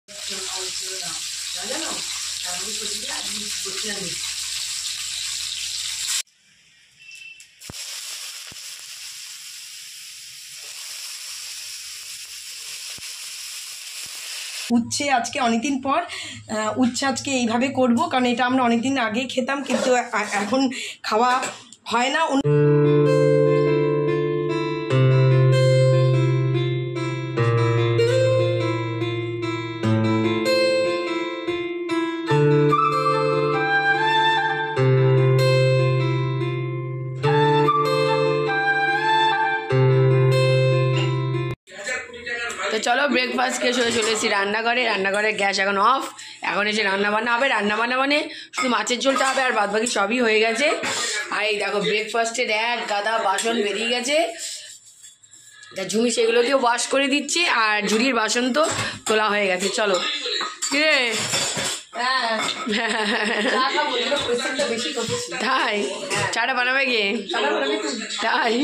উচ্ছে আজকে অনেকদিন পর উচ্ছে আজকে এইভাবে করব, কারণ এটা আমরা অনেকদিন আগে খেতাম, কিন্তু এখন খাওয়া হয় না। তো চলো ব্রেকফাস্ট খেয়ে চলে এসেছি রান্নাঘরে। রান্নাঘরের গ্যাস এখন অফ। এখন এসে রান্নাবান্না হবে। রান্নাবান্না মানে শুধু মাছের ঝোলটা হবে, আর বাদবাকি সবই হয়ে গেছে। আর এই দেখো ব্রেকফাস্টের এক গাদা বাসন বেরিয়ে গেছে। তা ঝুমি সেগুলো দিয়েও ওয়াশ করে দিচ্ছি, আর ঝুড়ির বাসন তো তোলা হয়ে গেছে। চলো রে তাই চাটা বানাবে গে? তাই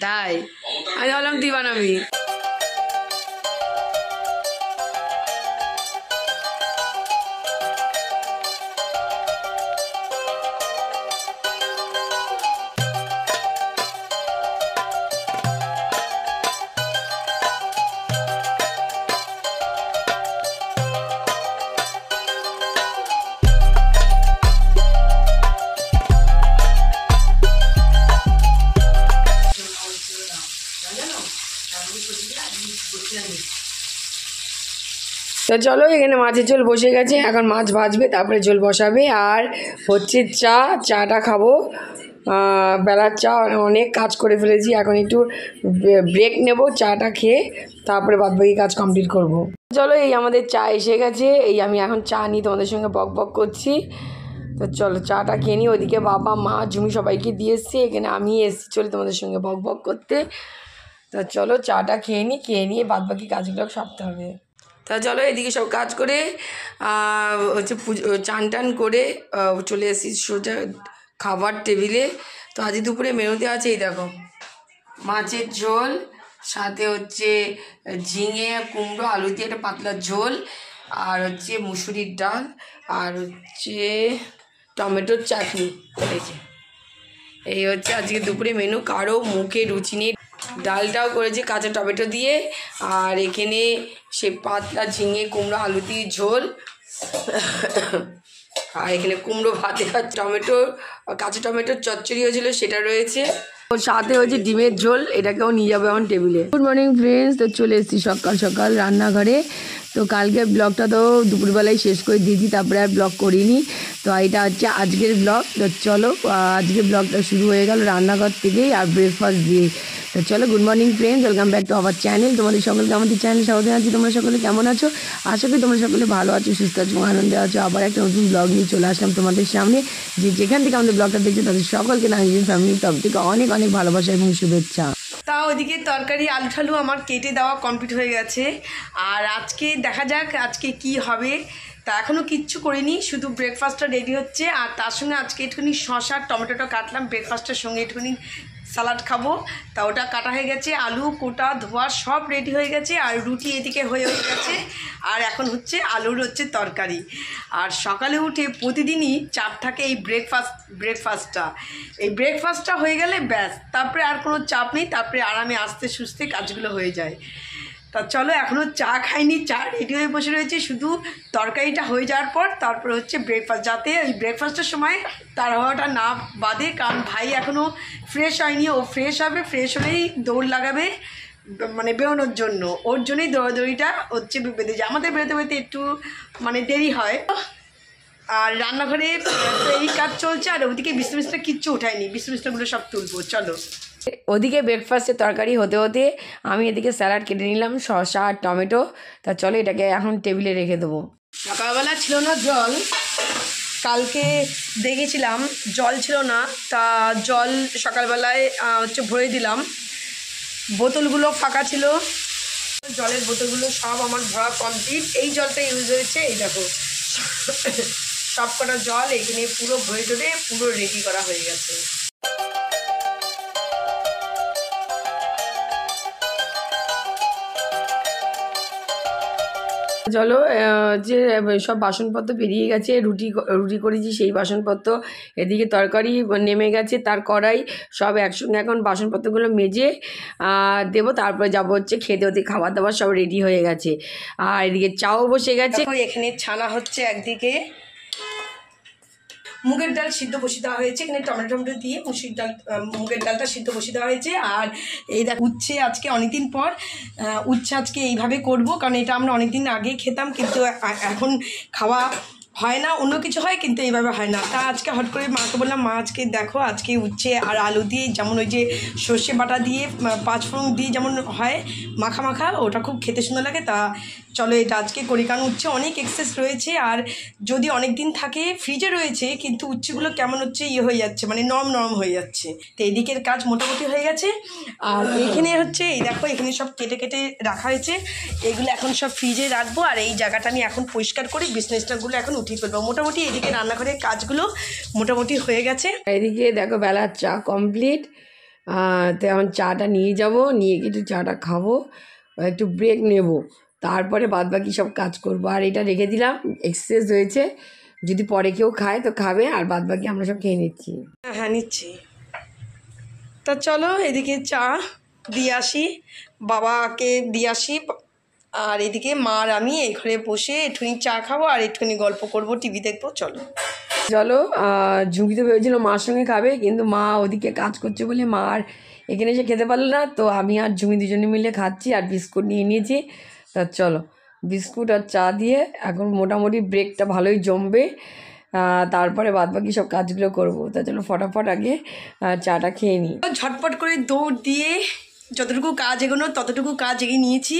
তাই আমি ভাবলাম তুই বানাবি। তো চলো এখানে মাছের ঝোল বসে গেছে, এখন মাছ ভাজবে, তারপরে ঝোল বসাবে। আর হচ্ছে চাটা খাবো। বেলার চা অনেক কাজ করে ফেলেছি, এখন একটু ব্রেক নেব, চাটা খেয়ে তারপরে বাদবাকি কাজ কমপ্লিট করব। চলো এই আমাদের চা এসে গেছে। এই আমি এখন চা নিয়ে তোমাদের সঙ্গে বক বক করছি। তো চলো চাটা খেয়ে নিই। ওইদিকে বাবা মা ঝুমি সবাইকে দিয়ে এসছি, এখানে আমি এসছি চলে তোমাদের সঙ্গে বক বক করতে। তো চলো চাটা খেয়ে নিই, খেয়ে নিয়ে বাদবাকি কাজগুলো সারতে হবে। তা চলো এদিকে সব কাজ করে হচ্ছে চান টান করে চলে এসেছি সোজা খাবার টেবিলে। তো আজ দুপুরে মেনুতে আছে এই দেখো মাছের ঝোল, সাথে হচ্ছে ঝিঙে কুমড়ো আলু দিয়ে একটা পাতলা ঝোল, আর হচ্ছে মুসুরির ডাল, আর হচ্ছে টমেটোর চাটনি। এই হচ্ছে আজকে দুপুরে মেনু। কারো মুখে রুচি নেই। ডালটাও করেছি কাঁচা টমেটো দিয়ে, আর এখানে সে পাতলা ঝিঙে কুমড়ো আলু দিয়ে ঝোল, আর এখানে কুমড়ো ভাতে আর কাঁচা টমেটোর চচ্চড়ি হয়েছিল সেটা রয়েছে। ওর সাথে হচ্ছে ডিমের ঝোল, এটাকেও নিয়ে যাবো এখন টেবিলে। Good morning friends. তো চলে এসেছি সকাল সকাল রান্নাঘরে। তো কালকে ব্লগটা তো দুপুরবেলায় শেষ করে দিয়েছি, তারপরে আর ব্লগ করিনি। তো এটা হচ্ছে আজকের ব্লগ। তো চলো আজকের ব্লগটা শুরু হয়ে গেল রান্নাঘর থেকেই আর ব্রেকফাস্ট দিয়ে। তো চলো good morning friends, welcome back to our channel. তোমাদের সকলকে আমাদের চ্যানেল স্বাগত জানাচ্ছি। তোমরা সকলে কেমন আছো? আশা করি তোমরা সকলে ভালো আছো, সুস্থ আছো, আনন্দে আছো। আবার একটা নতুন ব্লগ নিয়ে চলে আসলাম তোমাদের সামনে। যেখান থেকে আমাদের ব্লগটা দেখছো তাদের সকলকে নাইজেন ফ্যামিলির তরফ থেকে অনেক অনেক ভালোবাসা এবং শুভেচ্ছা। তা ওইদিকে তরকারি আলু ঠালু আমার কেটে দেওয়া কমপ্লিট হয়ে গেছে। আর আজকে দেখা যাক আজকে কি হবে। তা এখনও কিচ্ছু করিনি, শুধু ব্রেকফাস্টটা রেডি হচ্ছে। আর তার সঙ্গে আজকে একটুখানি শশা টমেটোটা কাটলাম, ব্রেকফাস্টের সঙ্গে একটুখানি সালাড খাবো। তা ওটা কাটা হয়ে গেছে, আলু কোটা ধোয়া সব রেডি হয়ে গেছে, আর রুটি এদিকে হয়ে গেছে। আর এখন হচ্ছে আলুর হচ্ছে তরকারি। আর সকালে উঠে প্রতিদিনই চাপ থাকে এই ব্রেকফাস্টটা হয়ে গেলে ব্যাস, তারপরে আর কোনো চাপ নেই, তারপরে আরামে আস্তে সুস্তে কাজগুলো হয়ে যায়। তা চলো এখনও চা খাইনি, চা রেডি হয়ে বসে রয়েছে, শুধু তরকারিটা হয়ে যাওয়ার পর তারপর হচ্ছে ব্রেকফাস্ট, যাতে ওই ব্রেকফাস্টের সময় তাড়াহুড়োটা না বাদে। কারণ ভাই এখনও ফ্রেশ হয়নি, ও ফ্রেশ হবে, ফ্রেশ হলেই দৌড় লাগাবে মানে বেরোনোর জন্য। ওর জন্যই দৌড়াদৌড়িটা হচ্ছে বেঁধে যায়। আমাদের বেরোতে বেরোতে একটু মানে দেরি হয়। আর রান্নাঘরে এই কাজ চলছে, আর ওদিকে বিছনা কিচ্ছু উঠায়নি, বিছনাগুলো সব তুলবো। চলো ওদিকে ব্রেকফাস্টের তরকারি হতে হতে আমি এদিকে স্যালাড কেটে নিলাম, শসা আর টমেটো। তা চলো এটাকে এখন টেবিলে রেখে দেবো। সকালবেলা ছিল না জল, কালকে দেখেছিলাম জল ছিল না, তা জল সকালবেলায় হচ্ছে ভরে দিলাম। বোতলগুলো ফাঁকা ছিল, জলের বোতলগুলো সব আমার ভরা কমপ্লিট। এই জলটা ইউজ হয়েছে, এই দেখো সব কটা জল এখানে পুরো ভরে টরে পুরো রেডি করা হয়ে গেছে। চলো যে সব বাসনপত্র বেরিয়ে গেছে, রুটি করেছি সেই বাসনপত্র, এদিকে তরকারি নেমে গেছে, তার কড়াই সব একসঙ্গে এখন বাসনপত্রগুলো মেজে দেবো, তারপরে যাবো হচ্ছে খেতে হতে, খাবার দাবার সব রেডি হয়ে গেছে। আর এদিকে চাও বসে গেছে, এখানে ছানা হচ্ছে, একদিকে মুগের ডাল সিদ্ধ বসিয়ে দেওয়া হয়েছে, এখানে টমেটো দিয়ে মুগের ডালটা সিদ্ধ বসিয়ে দেওয়া হয়েছে। আর এই দেখ উচ্ছে, আজকে অনেকদিন পর উচ্ছে আজকে এইভাবে করব, কারণ এটা আমরা অনেকদিন আগে খেতাম, কিন্তু এখন খাওয়া হয় না, অন্য কিছু হয় কিন্তু এইভাবে হয় না। তা আজকে হট করে মাকে বললাম, মা আজকে দেখো আজকে উচ্ছে আর আলু দিয়ে, যেমন ওই যে সর্ষে বাটা দিয়ে পাঁচফোড়ন দিয়ে যেমন হয় মাখা মাখা, ওটা খুব খেতে সুন্দর লাগে। তা চলো এটা আজকে করি, কারণ উচ্ছে অনেক এক্সেস রয়েছে, আর যদি অনেক দিন থাকে ফ্রিজে রয়েছে, কিন্তু উচ্ছেগুলো কেমন হচ্ছে হয়ে যাচ্ছে, মানে নরম নরম হয়ে যাচ্ছে। তো এদিকের কাজ মোটামুটি হয়ে গেছে। আর এখানে হচ্ছে এই দেখো, এখানে সব কেটে কেটে রাখা হয়েছে, এগুলো এখন সব ফ্রিজে রাখবো। আর এই জায়গাটা আমি এখন পরিষ্কার করে বিজনেসটাগুলো এখন উঠিয়ে ফেলবো। মোটামুটি এদিকে রান্নাঘরের কাজগুলো মোটামুটি হয়ে গেছে। এদিকে দেখো বেলার চা কমপ্লিট। তো এখন চাটা নিয়ে যাব, নিয়ে গিয়ে একটু চাটা খাবো, একটু ব্রেক নেব, তারপরে বাদবাকি সব কাজ করব। আর এটা রেখে দিলাম, এক্সেস হয়েছে, যদি পরে কেউ খায় তো খাবে, আর বাদবাকি আমরা সব খেয়ে নিচ্ছি। হ্যাঁ নিচ্ছি। তা চলো এদিকে চা দিয়ে আসি, বাবাকে দিয়ে আসি, আর এদিকে মা আর আমি এই ঘরে বসে একটুখানি চা খাবো আর একটুখানি গল্প করব, টিভি দেখবো। চলো ঝুঁকি তো ভেবেছিল মার সঙ্গে খাবে, কিন্তু মা ওদিকে কাজ করছে বলে মা আর এখানে এসে খেতে পারলো না। তো আমি আর ঝুঁকি দুজনে মিলে খাচ্ছি, আর বিস্কুট নিয়ে নিয়েছি। তা চলো বিস্কুট আর চা দিয়ে এখন মোটামুটি ব্রেকটা ভালোই জমবে, তারপরে বাদবাকি সব কাজগুলো করবো। তা চলো ফটাফট আগে চাটা খেয়ে নিই। ঝটপট করে দৌড় দিয়ে যতটুকু কাজ এগোনো ততটুকু কাজ এগিয়ে নিয়েছি।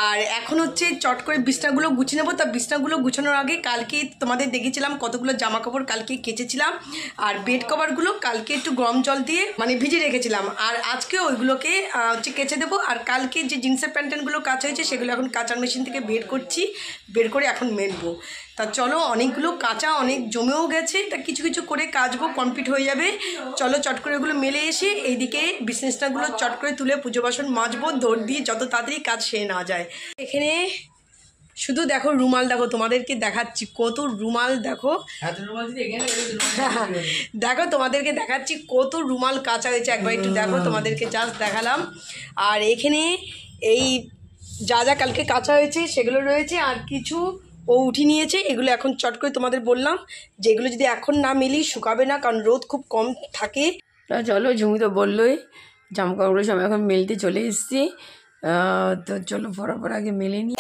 আর এখন হচ্ছে চট করে বিছনাগুলো গুছিয়ে নেবো। তা বিছনাগুলো গুছানোর আগে কালকে তোমাদের দেখেছিলাম কতগুলো জামা কাপড় কালকে কেচেছিলাম, আর বেড কভারগুলো কালকে একটু গরম জল দিয়ে মানে ভিজে রেখেছিলাম, আর আজকে ওইগুলোকে হচ্ছে কেচে দেবো। আর কালকে যে জিন্সের প্যান্টগুলো কাচা হয়েছে সেগুলো এখন কাচার মেশিন থেকে বের করছি, বের করে এখন মেলবো। তা চলো অনেকগুলো কাঁচা অনেক জমেও গেছে, তা কিছু কিছু করে কাচবো, কমপ্লিট হয়ে যাবে। চলো চট করে ওগুলো মেলে এসে এইদিকে বিছনাগুলো চট করে তুলে পুজো বাসন মাজবো, দৌড় দিয়ে যত তাড়াতাড়ি কাজ সেরে নেওয়া যায়। এখানে শুধু দেখো রুমাল, দেখো তোমাদেরকে দেখাচ্ছি কত রুমাল, দেখো দেখো তোমাদেরকে দেখাচ্ছি কত রুমাল কাঁচা হয়েছে, একবার একটু দেখো, তোমাদেরকে জাস্ট দেখালাম। আর এখানে এই যা যা কালকে কাঁচা হয়েছে সেগুলো রয়েছে, আর কিছু ও উঠিয়ে নিয়েছে। এগুলো এখন চট করে তোমাদের বললাম যে এগুলো যদি এখন না মেলি শুকাবে না, কারণ রোদ খুব কম থাকে। চলো ঝুমি তো বললোই, জামাকাপড়গুলো সব এখন মেলতে চলে এসেছি। তো চলো ফটাফট আগে মেলে নিই।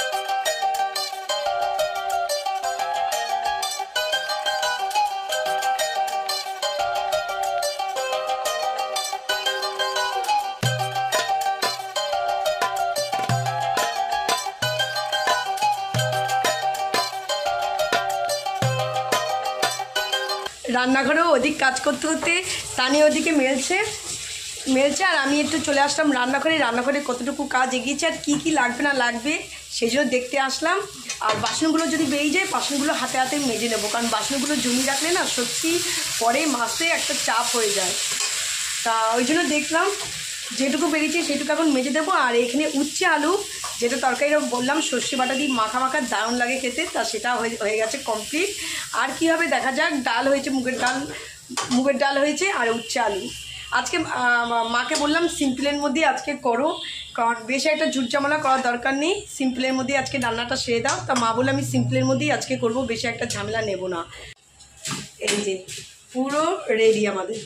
রান্নাঘরেও ওদিক কাজ করতে করতে তানি ওদিকে মেলছে, আর আমি একটু চলে আসলাম রান্নাঘরে কতটুকু কাজ এগিয়েছে আর কি কি লাগবে না লাগবে সেই জন্য দেখতে আসলাম। আর বাসনগুলো যদি বেরিয়ে যায় বাসনগুলো হাতে হাতে মেজে নেবো, কারণ বাসনগুলো জমি রাখলে না সত্যি পরে মাসে একটা চাপ হয়ে যায়। তা ওই জন্য দেখলাম যেটুকু বেরিয়েছে সেটুকু এখন মেজে দেবো। আর এখানে উচ্ছে আলু যেটা তরকারিটা বললাম সর্ষে বাটা দিয়ে মাখা মাখা দারুণ লাগে খেতে, তা সেটা হয়ে গেছে কমপ্লিট। আর কী হবে দেখা যাক। ডাল হয়েছে, মুগের ডাল হয়েছে, আর উচ্ছে আলু। আজকে মাকে বললাম সিম্পলের মধ্যে আজকে করো, কারণ বেশি একটা ঝুটঝামেলা করার দরকার নেই, সিম্পলের মধ্যেই আজকে রান্নাটা সেরে দাও। তা মা বলে আমি সিম্পলের মধ্যেই আজকে করব, বেশি একটা ঝামেলা নেব না। এই যে পুরো রেডি আমাদের।